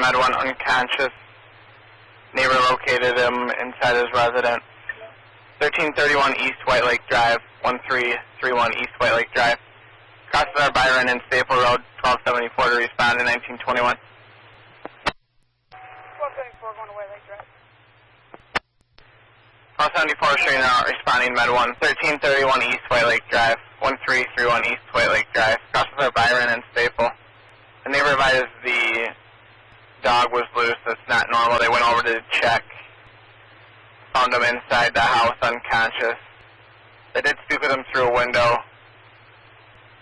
Med 1 unconscious. Neighbor located him inside his residence. 1331 East White Lake Drive, 1331 East White Lake Drive. Crosses our Byron and Staple Road, 1274 to respond in 1921. 1274 going to White Lake Drive. 1274 showing out, responding Med 1, 1331 East White Lake Drive, 1331 East White Lake Drive. Crosses our Byron and Staple. The neighbor advised the dog was loose. That's not normal. They went over to check. Found him inside the house unconscious. They did speak with him through a window.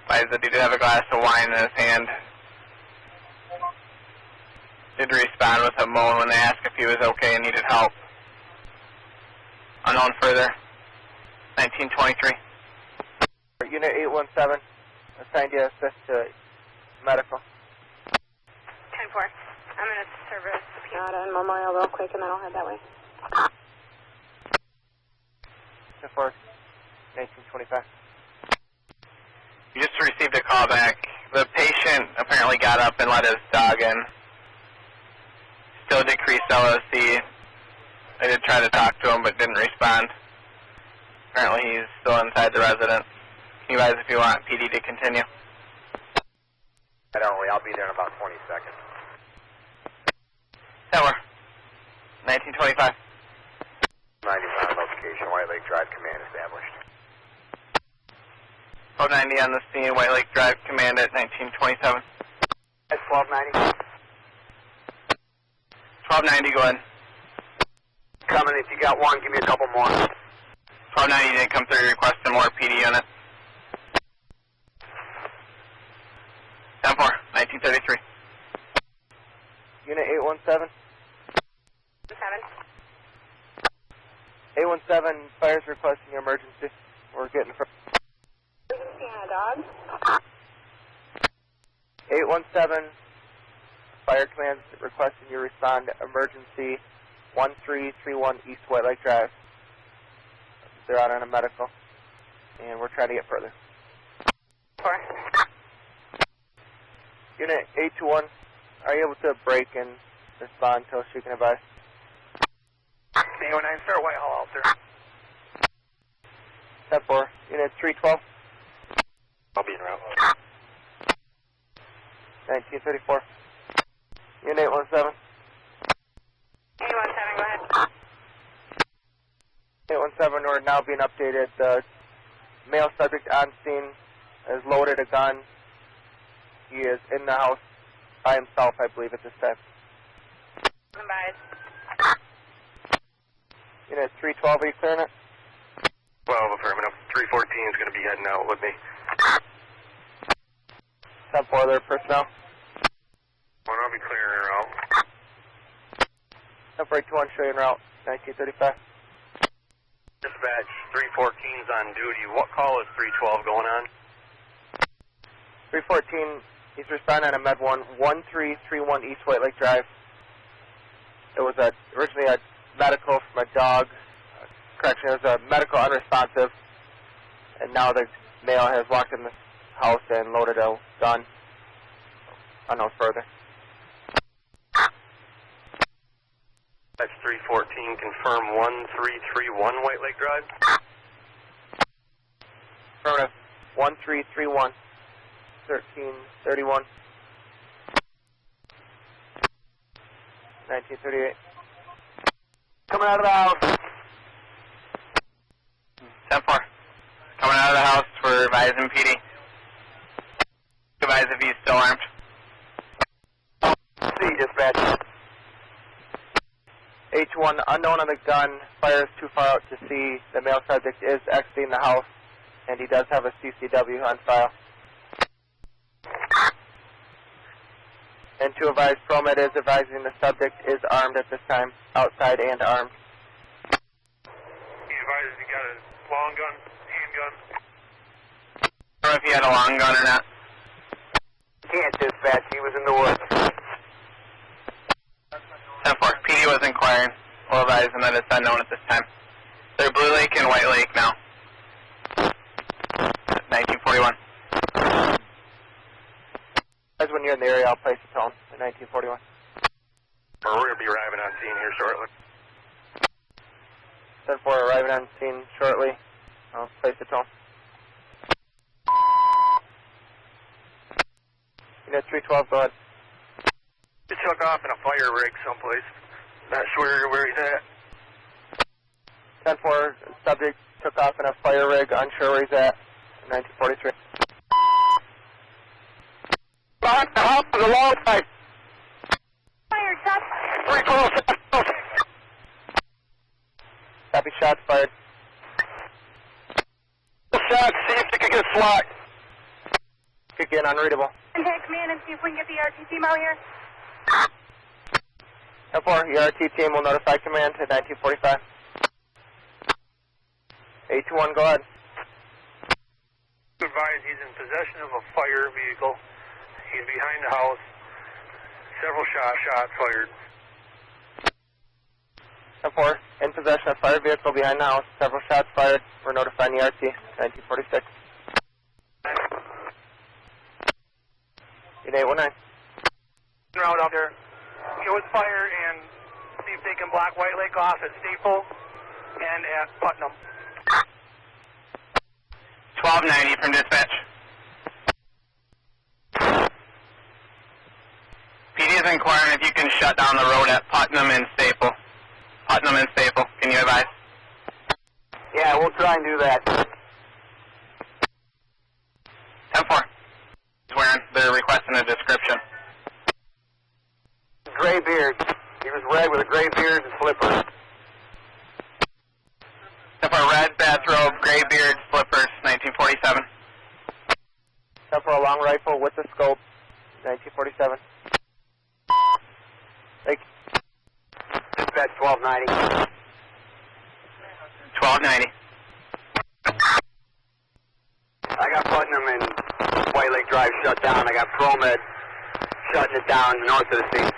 Advised that he did have a glass of wine in his hand. Did respond with a moan when they asked if he was okay and needed help. Unknown further. 1923. Unit 817, assigned you assist to medical. 10-4. I'm going to service Pinata and Memorial real quick, and then I'll head that way. 10-4, 1925. You just received a call back. The patient apparently got up and let his dog in. Still decreased LOC. I did try to talk to him, but didn't respond. Apparently he's still inside the residence. Can you guys, if you want PD to continue? I don't really. I'll be there in about 20 seconds. Tower. 1925. 95 location, White Lake Drive, command established. 1290 on the scene, White Lake Drive, command at 1927. That's 1290. 1290, go ahead. Coming. If you got one, give me a couple more. 1290 didn't come through, requesting more PD unit. 10-4, 1933. Unit 817. 7. 817, fire's requesting emergency. We're getting from... Emergency on a dog? 817, fire command requesting you respond to emergency 1331 East White Lake Drive. They're out on a medical, and we're trying to get further. 4. Unit 821, are you able to break and respond until she can advise? 809, start Whitehall, Alter. 10-4, Unit 312, I'll be en route. 1934. Unit 817. 817, go ahead. 817, we're now being updated. The male subject on scene has loaded a gun. He is in the house by himself, I believe, at this time. Advise. Unit 312, are you clearing it? 12, affirmative. 314 is going to be heading out with me. 10-4, there personnel. Well, I'll be clearing her out. 10-4-21, show you en route, 1935. Dispatch, 314's on duty. What call is 312 going on? 314, he's responding on a Med 1, 1331 East White Lake Drive. It was originally a medical from a dog. Correction, it was a medical unresponsive. And now the male has walked in the house and loaded a gun. Unknown further. That's 314, confirm 1331 White Lake Drive. Affirmative. 1331. 1331. 1938. Coming out of the house. 10-4. Coming out of the house for advising PD. Advise if he's still armed. C, dispatch. 8-1, unknown on the gun, fires too far out to see. The male subject is exiting the house, and he does have a CCW on file. And to advise, ProMed is advising the subject is armed at this time, outside and armed. He advises he got a long gun, handgun. I don't know if he had a long gun or not. Can't dispatch, he was in the woods. 10-4, PD was inquiring. We'll advise him that it's unknown at this time. They're Blue Lake and White Lake now. 1941. As when you're in the area, I'll place a tone in 1941. Or we're going to be arriving on scene here shortly. 10-4 arriving on scene shortly. I'll place the tone. Unit 312, go ahead. He took off in a fire rig someplace. Not sure where he's at. 10-4, subject took off in a fire rig, unsure where he's at. 1943. Behind the house is a long pipe. Fire, shot. 312. Copy, shots fired. Shot, see if you can get slack. Kick in, unreadable. Contact command and see if we can get the ERT team out here. 10-4, ERT team will notify command at 1945. 821, go ahead. Advise he's in possession of a fire vehicle. He's behind the house. Several shots fired. 10-4, in possession of fire vehicle behind the house. Several shots fired. We're notifying ERT. 1946. Unit 819. Round out there. Go with fire and see if they can block White Lake off at Staple and at Putnam. 1290 from dispatch. PD is inquiring if you can shut down the road at Putnam and Staple. Putnam and Staple, can you advise? Yeah, we'll try and do that. 10-4. Swearing, they're requesting a description. Gray beard. He was red with a gray beard and slippers. 10-4, red bathrobe, gray beard, slippers, 1947. 10-4, a long rifle with a scope. 1947. Thank you. Dispatch 1290. 1290. I got Putnam and White Lake Drive shut down. I got ProMed shutting it down north of the scene.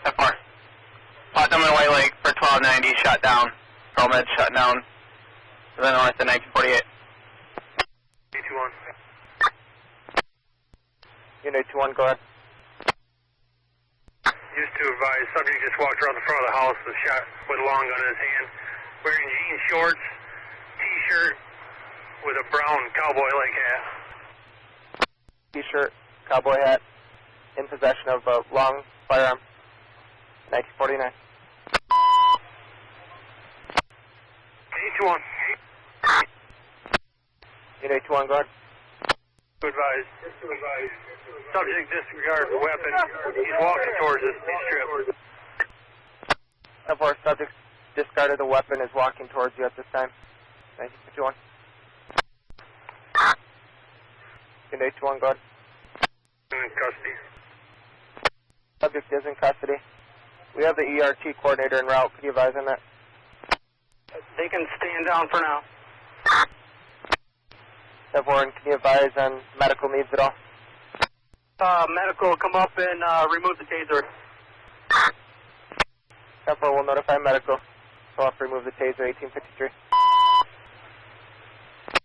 10-4. Putnam and White Lake for 1290 shut down. ProMed shut down to the north of 1948. 321. Unit 21, go ahead. Used to advise, subject just walked around the front of the house with a shot with a long gun in his hand, wearing jean shorts, t-shirt, with a brown cowboy-like hat. T-shirt, cowboy hat, in possession of a long firearm. 1949. 821. Unit 21, go ahead. To advise. Subject disregards the weapon. He's walking towards us. He's stripped. 10-4, subject discarded the weapon, is walking towards you at this time. 1951. Unit 21, go ahead. In custody. Subject is in custody. We have the ERT coordinator en route. Could you advise on that? They can stand down for now. 10-4, and can you advise on medical needs at all? Medical, come up and remove the taser. 10-4 will notify medical. So I'll have to remove the taser, 1853.